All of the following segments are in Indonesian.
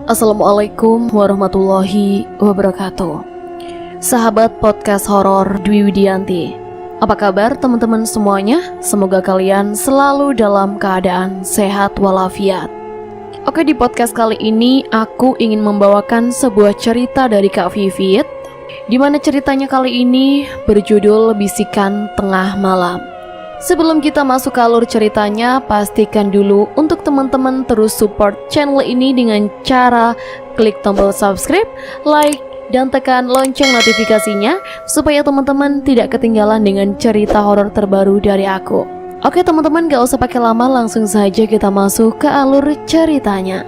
Assalamualaikum warahmatullahi wabarakatuh. Sahabat podcast horor Dwi Widianti, apa kabar teman-teman semuanya? Semoga kalian selalu dalam keadaan sehat walafiat. Oke, di podcast kali ini aku ingin membawakan sebuah cerita dari Kak Vivit, di mana ceritanya kali ini berjudul Bisikan Tengah Malam. Sebelum kita masuk ke alur ceritanya, pastikan dulu untuk teman-teman terus support channel ini dengan cara klik tombol subscribe, like, dan tekan lonceng notifikasinya supaya teman-teman tidak ketinggalan dengan cerita horor terbaru dari aku. Oke teman-teman, gak usah pakai lama, langsung saja kita masuk ke alur ceritanya.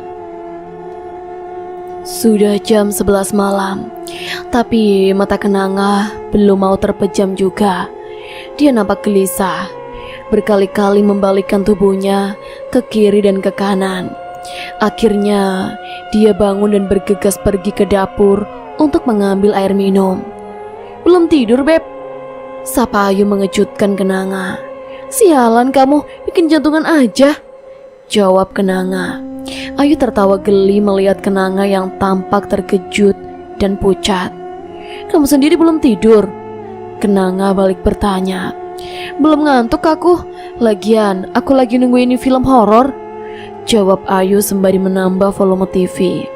Sudah jam 11 malam, tapi mata Kenanga belum mau terpejam juga. Dia nampak gelisah, berkali-kali membalikkan tubuhnya ke kiri dan ke kanan. Akhirnya dia bangun dan bergegas pergi ke dapur untuk mengambil air minum. "Belum tidur, Beb?" sapa Ayu mengejutkan Kenanga. "Sialan kamu, bikin jantungan aja," jawab Kenanga. Ayu tertawa geli melihat Kenanga yang tampak terkejut dan pucat. "Kamu sendiri belum tidur?" Kenanga balik bertanya. "Belum ngantuk aku, lagian aku lagi nungguin film horor," jawab Ayu sembari menambah volume TV.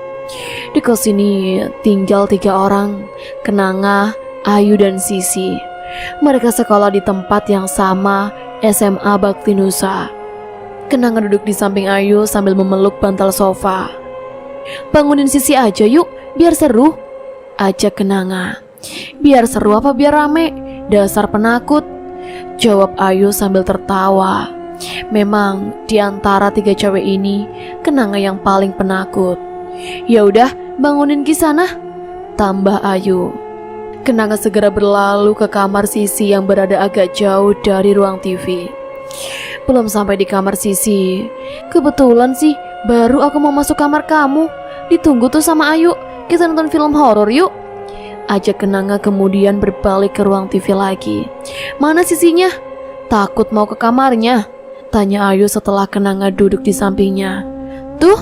Di kos ini tinggal 3 orang, Kenanga, Ayu, dan Sisi. Mereka sekolah di tempat yang sama, SMA Bakti Nusa. Kenanga duduk di samping Ayu sambil memeluk bantal sofa. "Bangunin Sisi aja yuk, biar seru," ajak Kenanga. "Biar seru apa biar rame? Dasar penakut," jawab Ayu sambil tertawa. Memang di antara 3 cewek ini, Kenanga yang paling penakut. "Ya udah, bangunin Kisana," tambah Ayu. Kenanga segera berlalu ke kamar Sisi yang berada agak jauh dari ruang TV. Belum sampai di kamar Sisi, "Kebetulan sih baru aku mau masuk kamar kamu. Ditunggu tuh sama Ayu, kita nonton film horor yuk," ajak Kenanga kemudian berbalik ke ruang TV lagi. "Mana Sisinya? Takut mau ke kamarnya?" tanya Ayu setelah Kenanga duduk di sampingnya. "Tuh,"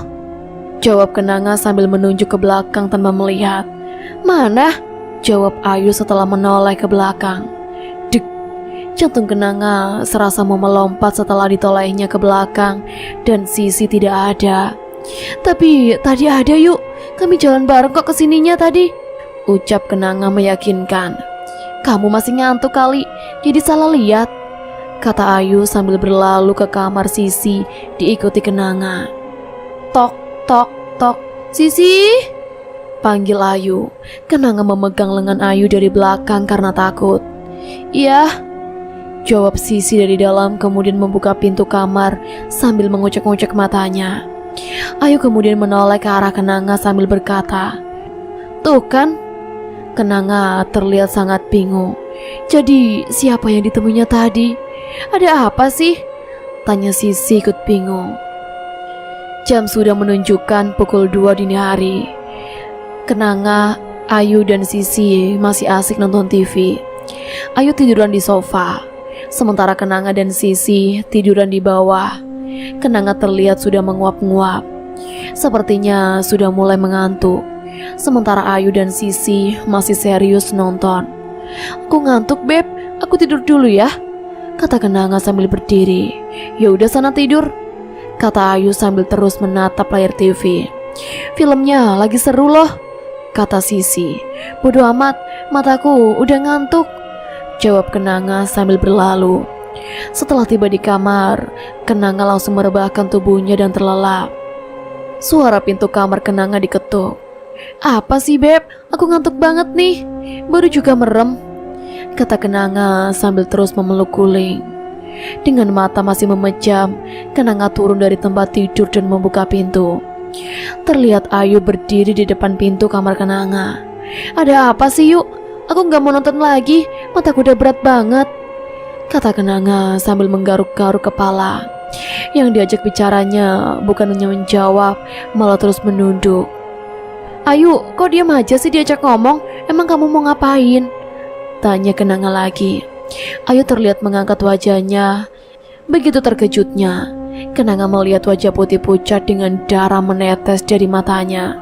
jawab Kenanga sambil menunjuk ke belakang tanpa melihat. "Mana?" jawab Ayu setelah menoleh ke belakang. Dek, jantung Kenanga serasa mau melompat setelah ditolehnya ke belakang dan Sisi tidak ada. "Tapi tadi ada yuk, kami jalan bareng kok kesininya tadi," ucap Kenanga meyakinkan. "Kamu masih ngantuk kali, jadi salah lihat," kata Ayu sambil berlalu ke kamar Sisi diikuti Kenanga. "Tok, tok, tok, Sisi!" panggil Ayu. Kenanga memegang lengan Ayu dari belakang karena takut. "Iya," jawab Sisi dari dalam kemudian membuka pintu kamar sambil mengucek-ngucek matanya. Ayu kemudian menoleh ke arah Kenanga sambil berkata, "Tuh kan." Kenanga terlihat sangat bingung. Jadi siapa yang ditemuinya tadi? "Ada apa sih?" tanya Sisi ikut bingung. Jam sudah menunjukkan pukul 2 dini hari. Kenanga, Ayu, dan Sisi masih asik nonton TV. Ayu tiduran di sofa, sementara Kenanga dan Sisi tiduran di bawah. Kenanga terlihat sudah menguap-nguap, sepertinya sudah mulai mengantuk. Sementara Ayu dan Sisi masih serius nonton. "Aku ngantuk, Beb, aku tidur dulu ya," kata Kenanga sambil berdiri. "Ya udah sana tidur," kata Ayu sambil terus menatap layar TV. "Filmnya lagi seru loh," kata Sisi. "Bodoh amat, mataku udah ngantuk," jawab Kenanga sambil berlalu. Setelah tiba di kamar, Kenanga langsung merebahkan tubuhnya dan terlelap. Suara pintu kamar Kenanga diketuk. "Apa sih, Beb? Aku ngantuk banget nih, baru juga merem," kata Kenanga sambil terus memeluk guling. Dengan mata masih memejam, Kenanga turun dari tempat tidur dan membuka pintu. Terlihat Ayu berdiri di depan pintu kamar Kenanga. "Ada apa sih, yuk? Aku gak mau nonton lagi, mataku udah berat banget," kata Kenanga sambil menggaruk-garuk kepala. Yang diajak bicaranya bukan hanya menjawab, malah terus menunduk. "Ayu, kok diam aja sih diajak ngomong? Emang kamu mau ngapain?" tanya Kenanga lagi. Ayu terlihat mengangkat wajahnya. Begitu terkejutnya, Kenanga melihat wajah putih pucat dengan darah menetes dari matanya.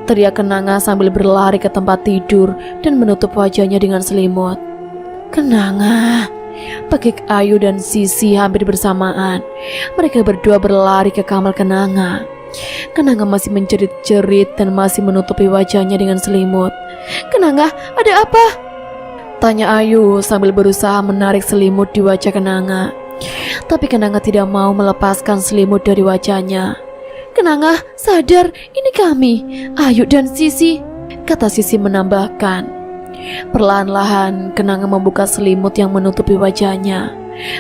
Teriak Kenanga sambil berlari ke tempat tidur dan menutup wajahnya dengan selimut. Kenanga, Pekik, Ayu dan Sisi hampir bersamaan. Mereka berdua berlari ke kamar Kenanga. Kenanga masih menjerit-jerit dan masih menutupi wajahnya dengan selimut. Kenanga, ada apa? Tanya Ayu sambil berusaha menarik selimut di wajah Kenanga. Tapi Kenanga tidak mau melepaskan selimut dari wajahnya. Kenanga, sadar, ini kami, Ayu dan Sisi, kata Sisi menambahkan. Perlahan-lahan Kenanga membuka selimut yang menutupi wajahnya.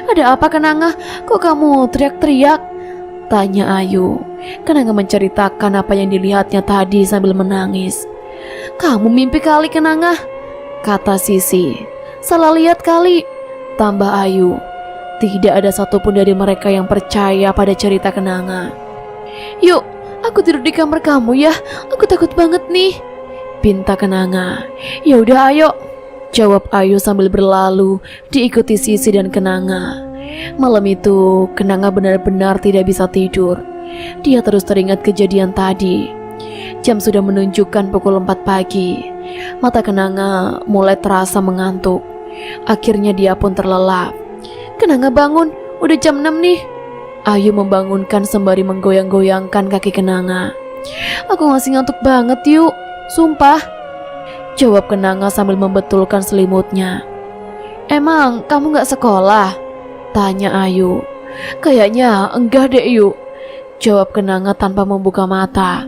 Ada apa Kenanga? Kok kamu teriak-teriak? Tanya Ayu. Kenanga menceritakan apa yang dilihatnya tadi sambil menangis. Kamu mimpi kali Kenanga, kata Sisi. Salah lihat kali, tambah Ayu. Tidak ada satupun dari mereka yang percaya pada cerita Kenanga. Yuk, aku tidur di kamar kamu ya. Aku takut banget nih, pinta Kenanga. Ya udah ayo, jawab Ayu sambil berlalu diikuti Sisi dan Kenanga. Malam itu Kenanga benar-benar tidak bisa tidur. Dia terus teringat kejadian tadi. Jam sudah menunjukkan pukul 4 pagi. Mata Kenanga mulai terasa mengantuk. Akhirnya dia pun terlelap. Kenanga bangun, udah jam 6 nih. Ayu membangunkan sembari menggoyang-goyangkan kaki Kenanga. Aku masih ngantuk banget yuk, sumpah, jawab Kenanga sambil membetulkan selimutnya. Emang kamu gak sekolah? Tanya Ayu. Kayaknya enggak deh yuk, jawab Kenanga tanpa membuka mata.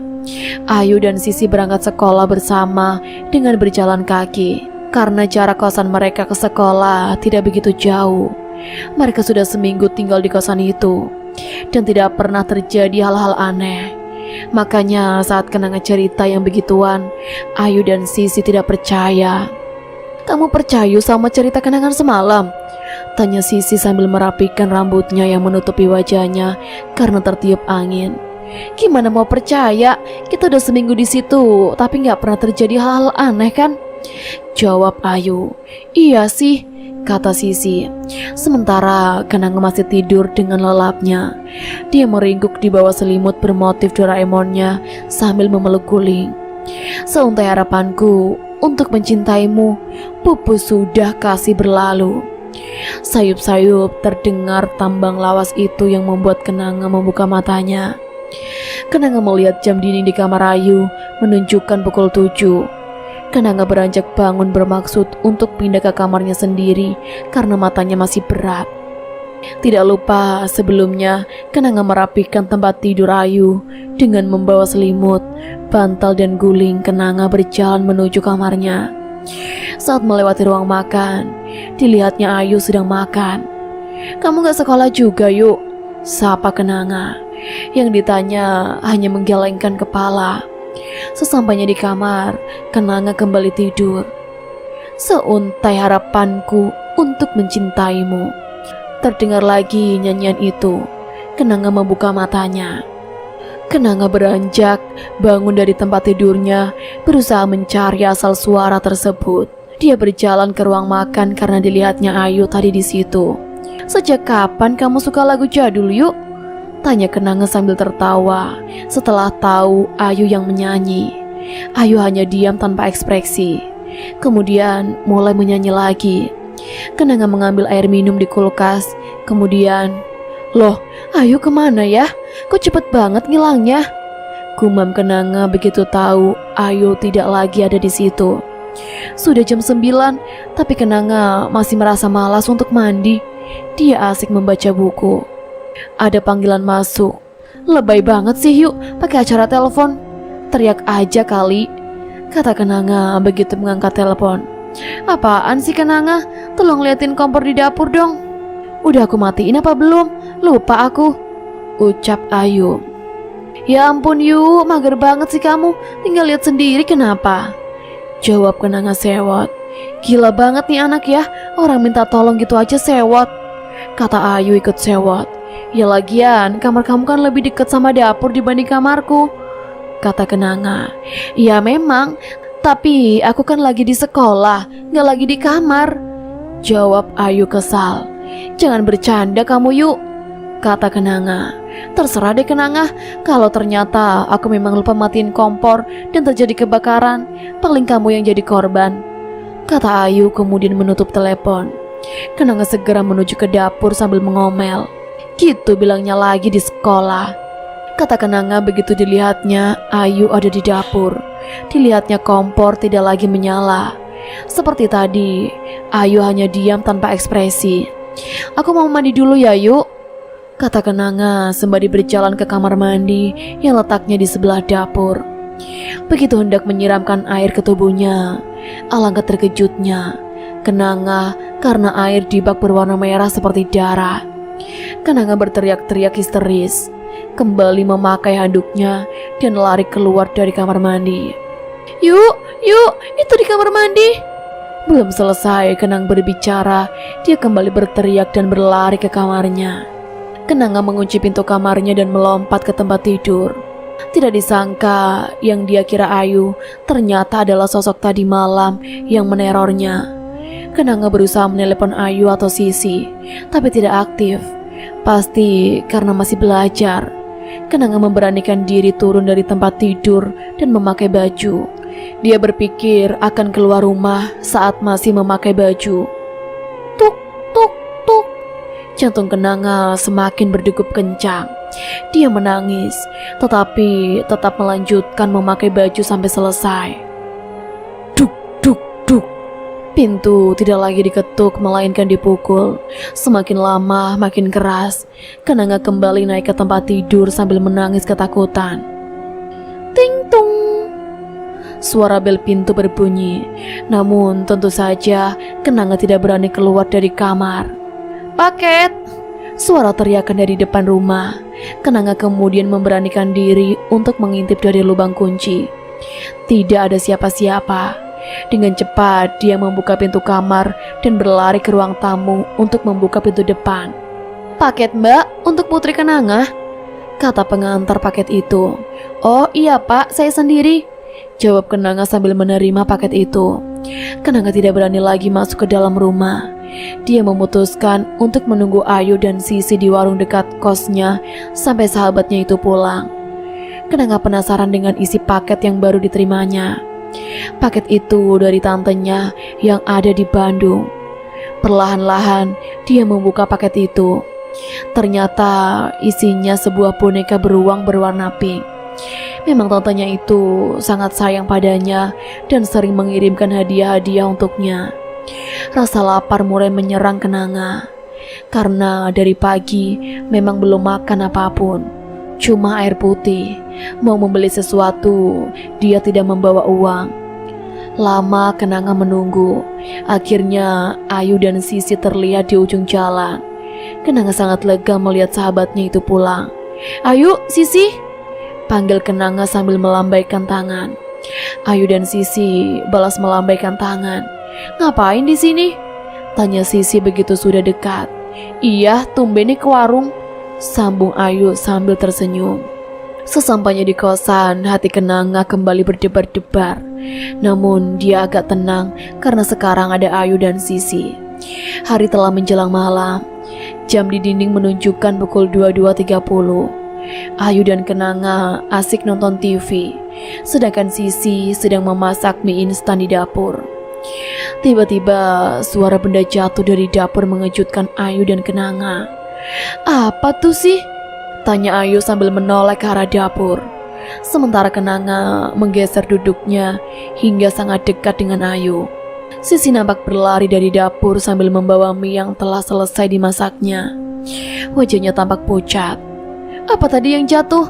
Ayu dan Sisi berangkat sekolah bersama dengan berjalan kaki. Karena jarak kosan mereka ke sekolah tidak begitu jauh. Mereka sudah seminggu tinggal di kosan itu dan tidak pernah terjadi hal-hal aneh. Makanya saat Kenanga cerita yang begituan, Ayu dan Sisi tidak percaya. Kamu percaya sama cerita kenangan semalam? Tanya Sisi sambil merapikan rambutnya yang menutupi wajahnya karena tertiup angin. Gimana mau percaya? Kita udah seminggu di situ, tapi nggak pernah terjadi hal-hal aneh kan? Jawab Ayu. Iya sih, kata Sisi. Sementara Kenanga masih tidur dengan lelapnya. Dia meringkuk di bawah selimut bermotif Doraemonnya sambil memeluk guling. Seuntai harapanku untuk mencintaimu, pupus sudah kasih berlalu. Sayup-sayup terdengar tambang lawas itu yang membuat Kenanga membuka matanya. Kenanga melihat jam dinding di kamar Ayu menunjukkan pukul 7. Kenanga beranjak bangun bermaksud untuk pindah ke kamarnya sendiri karena matanya masih berat. Tidak lupa sebelumnya Kenanga merapikan tempat tidur Ayu dengan membawa selimut, bantal dan guling. Kenanga berjalan menuju kamarnya. Saat melewati ruang makan, dilihatnya Ayu sedang makan. Kamu gak sekolah juga yuk? Sapa Kenanga. Yang ditanya hanya menggelengkan kepala. Sesampainya di kamar, Kenanga kembali tidur. Seuntai harapanku untuk mencintaimu. Terdengar lagi nyanyian itu. Kenanga membuka matanya. Kenanga beranjak bangun dari tempat tidurnya, berusaha mencari asal suara tersebut. Dia berjalan ke ruang makan karena dilihatnya Ayu tadi di situ. Sejak kapan kamu suka lagu jadul yuk? Tanya Kenanga sambil tertawa setelah tahu Ayu yang menyanyi. Ayu hanya diam tanpa ekspresi. Kemudian mulai menyanyi lagi. Kenanga mengambil air minum di kulkas. Kemudian, loh, Ayu kemana ya? Kok cepet banget ngilangnya? Gumam Kenanga begitu tahu Ayu tidak lagi ada di situ. Sudah jam 9, tapi Kenanga masih merasa malas untuk mandi. Dia asik membaca buku. Ada panggilan masuk. Lebay banget sih yuk pakai acara telepon. Teriak aja kali, kata Kenanga begitu mengangkat telepon. Apaan sih Kenanga? Tolong liatin kompor di dapur dong. Udah aku matiin apa belum? Lupa aku, ucap Ayu. Ya ampun yuk, mager banget sih kamu. Tinggal lihat sendiri kenapa? Jawab Kenanga sewot. Gila banget nih anak ya, orang minta tolong gitu aja sewot, kata Ayu ikut sewot. Ya lagian kamar kamu kan lebih dekat sama dapur dibanding kamarku, kata Kenanga. Ya memang, tapi aku kan lagi di sekolah, gak lagi di kamar, jawab Ayu kesal. Jangan bercanda kamu yuk, kata Kenanga. Terserah deh Kenanga, kalau ternyata aku memang lupa matiin kompor dan terjadi kebakaran, paling kamu yang jadi korban, kata Ayu kemudian menutup telepon. Kenanga segera menuju ke dapur sambil mengomel. Gitu bilangnya lagi di sekolah, kata Kenanga begitu dilihatnya Ayu ada di dapur. Dilihatnya kompor tidak lagi menyala. Seperti tadi, Ayu hanya diam tanpa ekspresi. Aku mau mandi dulu ya Ayu, kata Kenanga sembari berjalan ke kamar mandi yang letaknya di sebelah dapur. Begitu hendak menyiramkan air ke tubuhnya, alangkah terkejutnya Kenanga karena air di bak berwarna merah seperti darah. Kenanga berteriak-teriak histeris, kembali memakai handuknya dan lari keluar dari kamar mandi. Yuk, itu di kamar mandi. Belum selesai Kenang berbicara, dia kembali berteriak dan berlari ke kamarnya. Kenanga mengunci pintu kamarnya dan melompat ke tempat tidur. Tidak disangka yang dia kira Ayu ternyata adalah sosok tadi malam yang menerornya. Kenanga berusaha menelepon Ayu atau Sisi, tapi tidak aktif. Pasti karena masih belajar. Kenanga memberanikan diri turun dari tempat tidur dan memakai baju. Dia berpikir akan keluar rumah saat masih memakai baju. Tuk, tuk, tuk. Jantung Kenanga semakin berdegup kencang. Dia menangis, tetapi tetap melanjutkan memakai baju sampai selesai. Duk, duk, duk. Pintu tidak lagi diketuk, melainkan dipukul. Semakin lama makin keras. Kenanga kembali naik ke tempat tidur sambil menangis ketakutan. Ting tung. Suara bel pintu berbunyi. Namun tentu saja Kenanga tidak berani keluar dari kamar. Paket! Suara teriakan dari depan rumah. Kenanga kemudian memberanikan diri untuk mengintip dari lubang kunci. Tidak ada siapa-siapa. Dengan cepat dia membuka pintu kamar dan berlari ke ruang tamu untuk membuka pintu depan. Paket Mbak, untuk Putri Kenanga, kata pengantar paket itu. Oh iya Pak, saya sendiri, jawab Kenanga sambil menerima paket itu. Kenanga tidak berani lagi masuk ke dalam rumah. Dia memutuskan untuk menunggu Ayu dan Sisi di warung dekat kosnya sampai sahabatnya itu pulang. Kenanga penasaran dengan isi paket yang baru diterimanya. Paket itu dari tantenya yang ada di Bandung. Perlahan-lahan dia membuka paket itu. Ternyata isinya sebuah boneka beruang berwarna pink. Memang tantenya itu sangat sayang padanya dan sering mengirimkan hadiah-hadiah untuknya. Rasa lapar mulai menyerang Kenanga. Karena dari pagi memang belum makan apapun, cuma air putih. Mau membeli sesuatu, dia tidak membawa uang. Lama Kenanga menunggu. Akhirnya Ayu dan Sisi terlihat di ujung jalan. Kenanga sangat lega melihat sahabatnya itu pulang. Ayu, Sisi, panggil Kenanga sambil melambaikan tangan. Ayu dan Sisi balas melambaikan tangan. Ngapain di sini? Tanya Sisi begitu sudah dekat. Iya, tumben nih ke warung, sambung Ayu sambil tersenyum. Sesampainya di kosan, hati Kenanga kembali berdebar-debar. Namun dia agak tenang karena sekarang ada Ayu dan Sisi. Hari telah menjelang malam. Jam di dinding menunjukkan pukul 22.30. Ayu dan Kenanga asik nonton TV, sedangkan Sisi sedang memasak mie instan di dapur. Tiba-tiba suara benda jatuh dari dapur mengejutkan Ayu dan Kenanga. Apa tuh sih? Tanya Ayu sambil menoleh ke arah dapur. Sementara Kenanga menggeser duduknya hingga sangat dekat dengan Ayu. Sisi nampak berlari dari dapur sambil membawa mie yang telah selesai dimasaknya. Wajahnya tampak pucat. Apa tadi yang jatuh?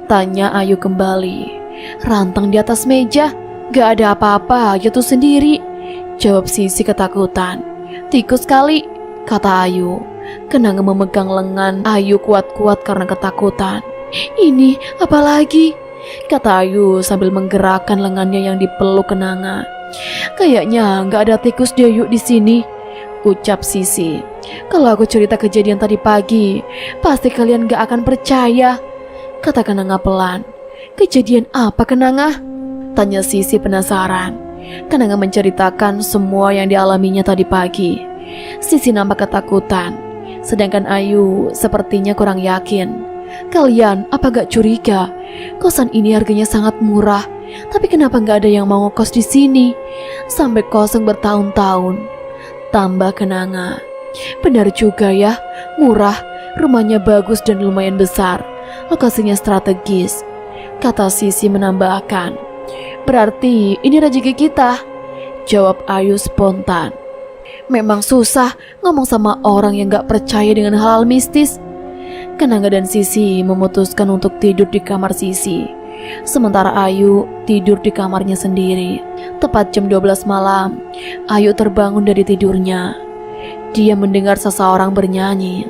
Tanya Ayu kembali. Rantang di atas meja. Gak ada apa-apa, jatuh sendiri, jawab Sisi ketakutan. Tikus kali, kata Ayu. Kenanga memegang lengan Ayu kuat-kuat karena ketakutan. Ini apa lagi? Kata Ayu sambil menggerakkan lengannya yang dipeluk Kenanga. Kayaknya gak ada tikus deh yuk di sini, ucap Sisi. Kalau aku cerita kejadian tadi pagi, pasti kalian gak akan percaya, kata Kenanga pelan. Kejadian apa Kenanga? Tanya Sisi penasaran. Kenanga menceritakan semua yang dialaminya tadi pagi. Sisi nampak ketakutan, sedangkan Ayu sepertinya kurang yakin. Kalian apa gak curiga? Kosan ini harganya sangat murah, tapi kenapa gak ada yang mau ngekos di sini? Sampai kosong bertahun-tahun. Tambah Kenanga. Benar juga ya, murah, rumahnya bagus dan lumayan besar, lokasinya strategis, kata Sisi menambahkan. Berarti ini rezeki kita, jawab Ayu spontan. Memang susah ngomong sama orang yang gak percaya dengan hal mistis. Kenanga dan Sisi memutuskan untuk tidur di kamar Sisi, sementara Ayu tidur di kamarnya sendiri. Tepat jam 12 malam, Ayu terbangun dari tidurnya. Dia mendengar seseorang bernyanyi.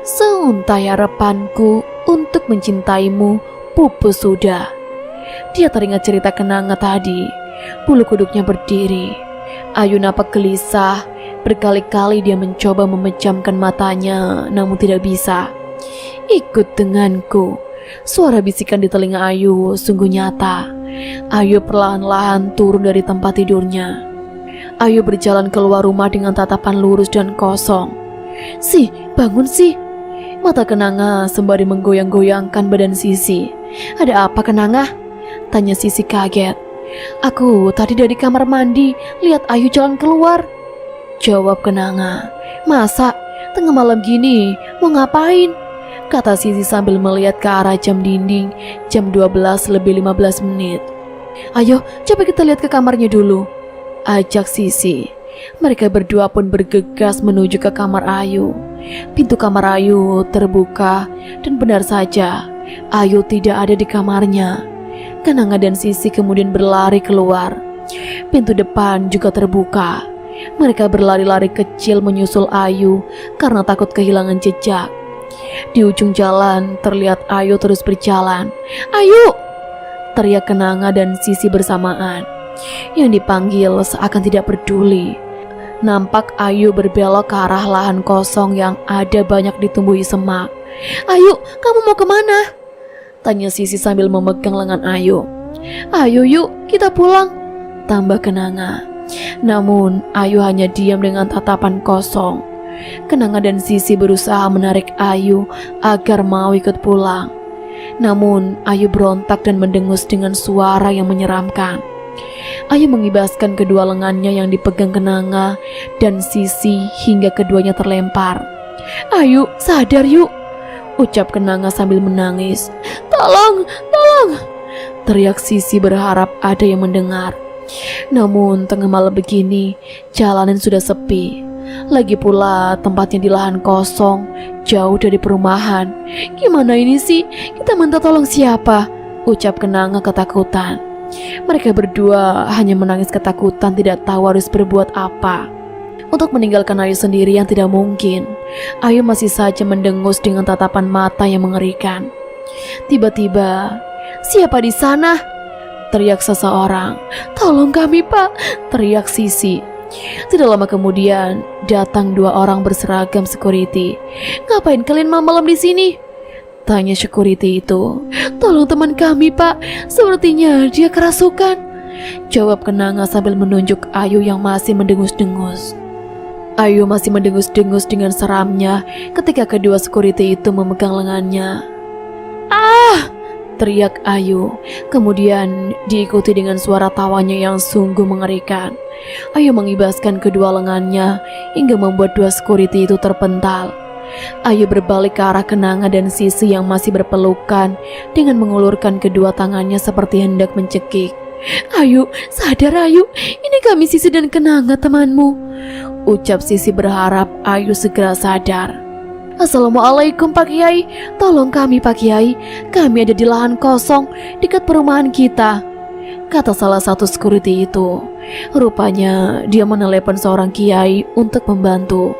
Seuntai harapanku untuk mencintaimu pupus sudah. Dia teringat cerita Kenanga tadi. Bulu kuduknya berdiri. Ayu napak gelisah. Berkali-kali dia mencoba memejamkan matanya, namun tidak bisa. Ikut denganku. Suara bisikan di telinga Ayu sungguh nyata. Ayu perlahan-lahan turun dari tempat tidurnya. Ayu berjalan keluar rumah dengan tatapan lurus dan kosong. Si, bangun si. Mata Kenanga sembari menggoyang-goyangkan badan Sisi. Ada apa Kenanga? Tanya Sisi kaget. Aku tadi dari kamar mandi, lihat Ayu jalan keluar, jawab Kenanga. Masa? Tengah malam gini, mau ngapain? Kata Sisi sambil melihat ke arah jam dinding, jam 12:15. Ayo, coba kita lihat ke kamarnya dulu, ajak Sisi. Mereka berdua pun bergegas menuju ke kamar Ayu. Pintu kamar Ayu terbuka dan benar saja, Ayu tidak ada di kamarnya. Kenanga dan Sisi kemudian berlari keluar. Pintu depan juga terbuka. Mereka berlari-lari kecil menyusul Ayu karena takut kehilangan jejak. Di ujung jalan terlihat Ayu terus berjalan. Ayu! Teriak Kenanga dan Sisi bersamaan. Yang dipanggil seakan tidak peduli. Nampak Ayu berbelok ke arah lahan kosong yang ada banyak ditumbuhi semak. Ayu, kamu mau kemana? Tanya Sisi sambil memegang lengan Ayu. Ayo yuk, kita pulang, tambah Kenanga. Namun Ayu hanya diam dengan tatapan kosong. Kenanga dan Sisi berusaha menarik Ayu agar mau ikut pulang. Namun Ayu berontak dan mendengus dengan suara yang menyeramkan. Ayu mengibaskan kedua lengannya yang dipegang Kenanga dan Sisi hingga keduanya terlempar. Ayu, sadar yuk, ucap Kenanga sambil menangis. Tolong, tolong, teriak Sisi berharap ada yang mendengar. Namun tengah malam begini, jalanan sudah sepi. Lagi pula tempatnya di lahan kosong, jauh dari perumahan. Gimana ini sih? Kita minta tolong siapa? Ucap Kenanga ketakutan. Mereka berdua hanya menangis ketakutan, tidak tahu harus berbuat apa. Untuk meninggalkan Ayu sendirian tidak mungkin. Ayu masih saja mendengus dengan tatapan mata yang mengerikan. Tiba-tiba, siapa di sana? Teriak seseorang. Tolong kami pak, teriak Sisi. Tidak lama kemudian datang dua orang berseragam security. Ngapain kalian malam di sini? Tanya security itu. Tolong teman kami pak, sepertinya dia kerasukan, jawab Kenanga sambil menunjuk Ayu yang masih mendengus-dengus. Ayu masih mendengus-dengus dengan seramnya ketika kedua security itu memegang lengannya. Ah! Teriak Ayu, kemudian diikuti dengan suara tawanya yang sungguh mengerikan. Ayu mengibaskan kedua lengannya hingga membuat dua security itu terpental. Ayu berbalik ke arah Kenanga dan Sisi yang masih berpelukan dengan mengulurkan kedua tangannya seperti hendak mencekik. Ayu, sadar Ayu, ini kami Sisi dan Kenanga temanmu, ucap Sisi berharap Ayu segera sadar. Assalamualaikum Pak Kiai, tolong kami Pak Kiai, kami ada di lahan kosong dekat perumahan kita, kata salah satu security itu. Rupanya dia menelepon seorang kiai untuk membantu.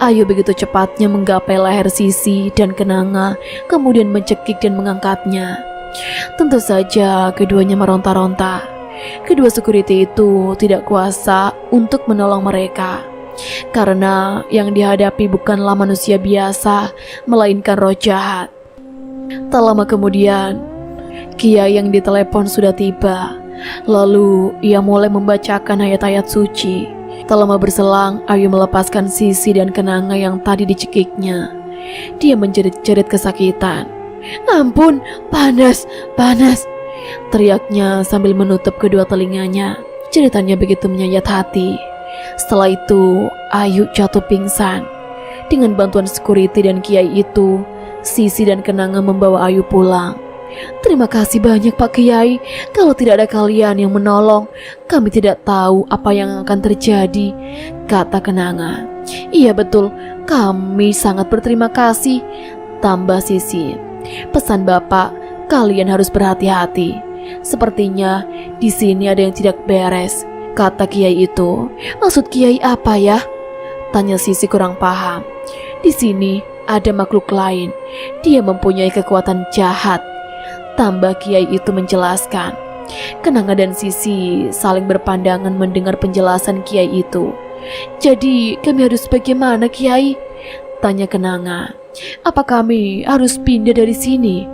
Ayu begitu cepatnya menggapai leher Sisi dan Kenanga, kemudian mencekik dan mengangkatnya. Tentu saja keduanya meronta-ronta. Kedua security itu tidak kuasa untuk menolong mereka, karena yang dihadapi bukanlah manusia biasa, melainkan roh jahat. Tak lama kemudian, kiai yang ditelepon sudah tiba. Lalu ia mulai membacakan ayat-ayat suci. Tak lama berselang, Ayu melepaskan Sisi dan Kenanga yang tadi dicekiknya. Dia menjerit-jerit kesakitan. Ampun, panas, panas, teriaknya sambil menutup kedua telinganya. Ceritanya begitu menyayat hati. Setelah itu, Ayu jatuh pingsan. Dengan bantuan security dan kiai itu, Sisi dan Kenanga membawa Ayu pulang. Terima kasih banyak Pak Kiai. Kalau tidak ada kalian yang menolong, kami tidak tahu apa yang akan terjadi, kata Kenanga. Iya betul, kami sangat berterima kasih, tambah Sisi. Pesan Bapak, kalian harus berhati-hati. Sepertinya di sini ada yang tidak beres, kata Kiai itu. Maksud Kiai apa ya? Tanya Sisi kurang paham. Di sini ada makhluk lain. Dia mempunyai kekuatan jahat, tambah Kiai itu menjelaskan. Kenanga dan Sisi saling berpandangan mendengar penjelasan Kiai itu. Jadi kami harus bagaimana Kiai? Tanya Kenanga. Apa kami harus pindah dari sini?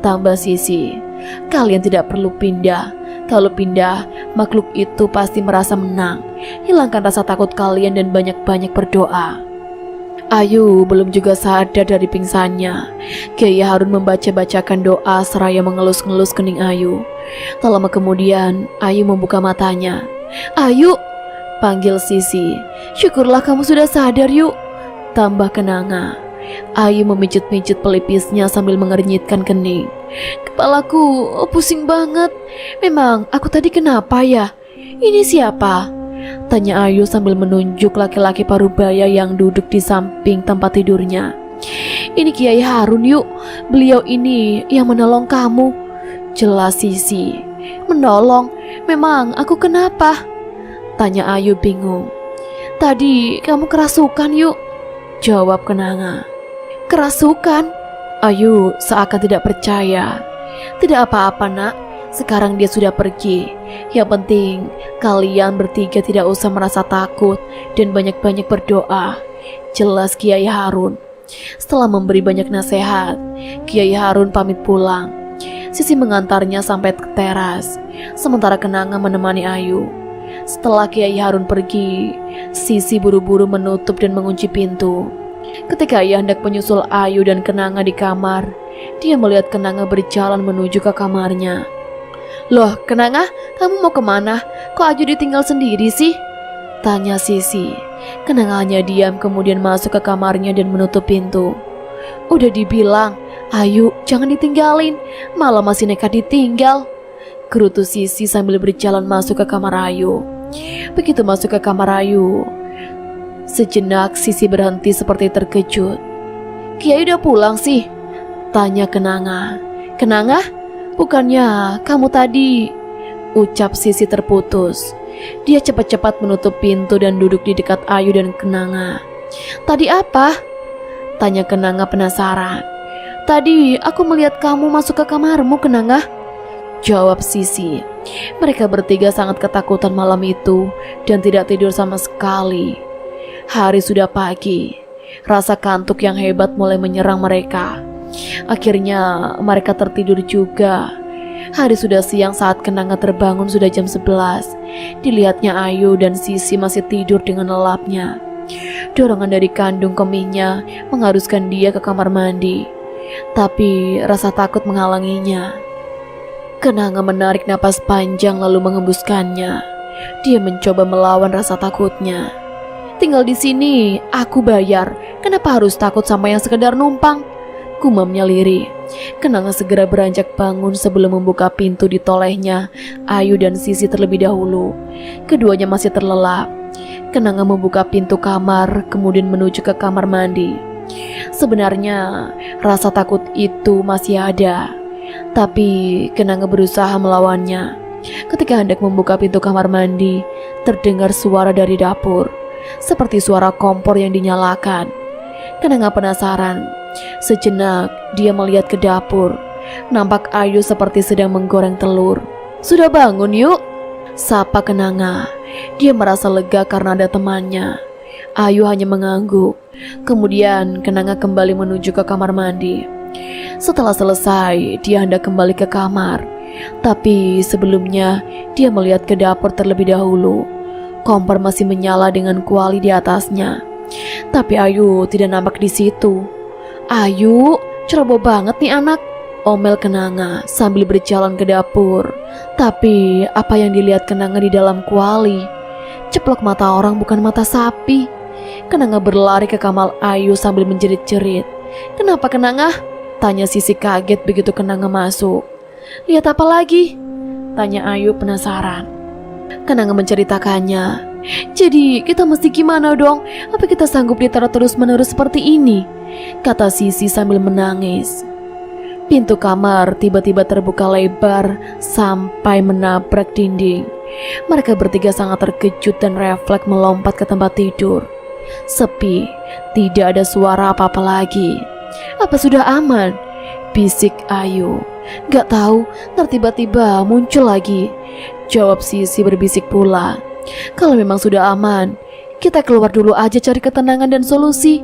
Tambah Sisi. Kalian tidak perlu pindah. Kalau pindah, makhluk itu pasti merasa menang. Hilangkan rasa takut kalian dan banyak-banyak berdoa. Ayu belum juga sadar dari pingsannya. Kiai Harun membaca-bacakan doa seraya mengelus-ngelus kening Ayu. Tak lama kemudian, Ayu membuka matanya. Ayu, panggil Sisi. Syukurlah kamu sudah sadar yuk, tambah Kenanga. Ayu memijit-mijit pelipisnya sambil mengernyitkan kening. Kepalaku pusing banget. Memang aku tadi kenapa ya? Ini siapa? Tanya Ayu sambil menunjuk laki-laki parubaya yang duduk di samping tempat tidurnya. Ini Kiai Harun yuk. Beliau ini yang menolong kamu, jelas Sisi. Menolong? Memang aku kenapa? Tanya Ayu bingung. Tadi kamu kerasukan yuk, jawab Kenanga. Kerasukan? Ayu seakan tidak percaya. Tidak apa-apa nak, sekarang dia sudah pergi. Yang penting kalian bertiga tidak usah merasa takut dan banyak-banyak berdoa, jelas Kiai Harun. Setelah memberi banyak nasihat, Kiai Harun pamit pulang. Sisi mengantarnya sampai ke teras, sementara Kenanga menemani Ayu. Setelah Kiai Harun pergi, Sisi buru-buru menutup dan mengunci pintu. Ketika ia hendak menyusul Ayu dan Kenanga di kamar, dia melihat Kenanga berjalan menuju ke kamarnya. Loh, Kenanga, kamu mau kemana? Kok Ayu ditinggal sendiri sih? Tanya Sisi. Kenanga hanya diam kemudian masuk ke kamarnya dan menutup pintu. Udah dibilang, Ayu jangan ditinggalin, malah masih nekat ditinggal, gerutu Sisi sambil berjalan masuk ke kamar Ayu. Begitu masuk ke kamar Ayu, sejenak Sisi berhenti seperti terkejut. Kiai udah pulang sih? Tanya Kenanga. Kenanga? Bukannya kamu tadi? Ucap Sisi terputus. Dia cepat-cepat menutup pintu dan duduk di dekat Ayu dan Kenanga. Tadi apa? Tanya Kenanga penasaran. Tadi aku melihat kamu masuk ke kamarmu, Kenanga, jawab Sisi. Mereka bertiga sangat ketakutan malam itu dan tidak tidur sama sekali. Hari sudah pagi. Rasa kantuk yang hebat mulai menyerang mereka. Akhirnya mereka tertidur juga. Hari sudah siang saat Kenanga terbangun, sudah jam 11. Dilihatnya Ayu dan Sisi masih tidur dengan lelapnya. Dorongan dari kandung kemihnya mengharuskan dia ke kamar mandi. Tapi rasa takut menghalanginya. Kenanga menarik napas panjang lalu mengembuskannya. Dia mencoba melawan rasa takutnya. Tinggal di sini, aku bayar. Kenapa harus takut sama yang sekedar numpang? Gumamnya lirih. Kenanga segera beranjak bangun sebelum membuka pintu ditolehnya Ayu dan Sisi terlebih dahulu. Keduanya masih terlelap. Kenanga membuka pintu kamar kemudian menuju ke kamar mandi. Sebenarnya rasa takut itu masih ada, tapi Kenanga berusaha melawannya. Ketika hendak membuka pintu kamar mandi, terdengar suara dari dapur, seperti suara kompor yang dinyalakan. Kenanga penasaran. Sejenak dia melihat ke dapur. Nampak Ayu seperti sedang menggoreng telur. Sudah bangun yuk, sapa Kenanga. Dia merasa lega karena ada temannya. Ayu hanya mengangguk. Kemudian Kenanga kembali menuju ke kamar mandi. Setelah selesai, dia hendak kembali ke kamar. Tapi sebelumnya dia melihat ke dapur terlebih dahulu. Kompor masih menyala dengan kuali di atasnya. Tapi Ayu tidak nampak di situ. Ayu, ceroboh banget nih anak, omel Kenanga sambil berjalan ke dapur. Tapi apa yang dilihat Kenanga di dalam kuali? Ceplok mata orang bukan mata sapi. Kenanga berlari ke kamar Ayu sambil menjerit-jerit. "Kenapa Kenanga?" tanya Sisi kaget begitu Kenanga masuk. "Lihat apa lagi?" tanya Ayu penasaran. Kenanga menceritakannya. "Jadi kita mesti gimana dong? Apa kita sanggup diteror terus-menerus seperti ini?" kata Sisi sambil menangis. Pintu kamar tiba-tiba terbuka lebar sampai menabrak dinding. Mereka bertiga sangat terkejut dan refleks melompat ke tempat tidur. Sepi, tidak ada suara apa-apa lagi. "Apa sudah aman?" bisik Ayu. "Gak tahu, tiba-tiba muncul lagi," jawab Sisi berbisik pula. "Kalau memang sudah aman, kita keluar dulu aja cari ketenangan dan solusi,"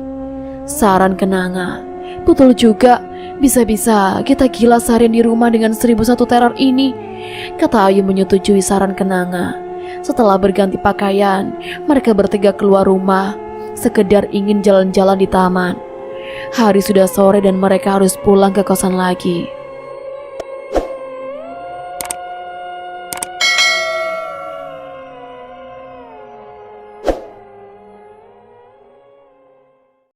saran Kenanga. "Betul juga, bisa-bisa kita gila seharian di rumah dengan 1001 teror ini," kata Ayu menyetujui saran Kenanga. Setelah berganti pakaian, mereka bertiga keluar rumah, sekedar ingin jalan-jalan di taman. Hari sudah sore dan mereka harus pulang ke kosan lagi.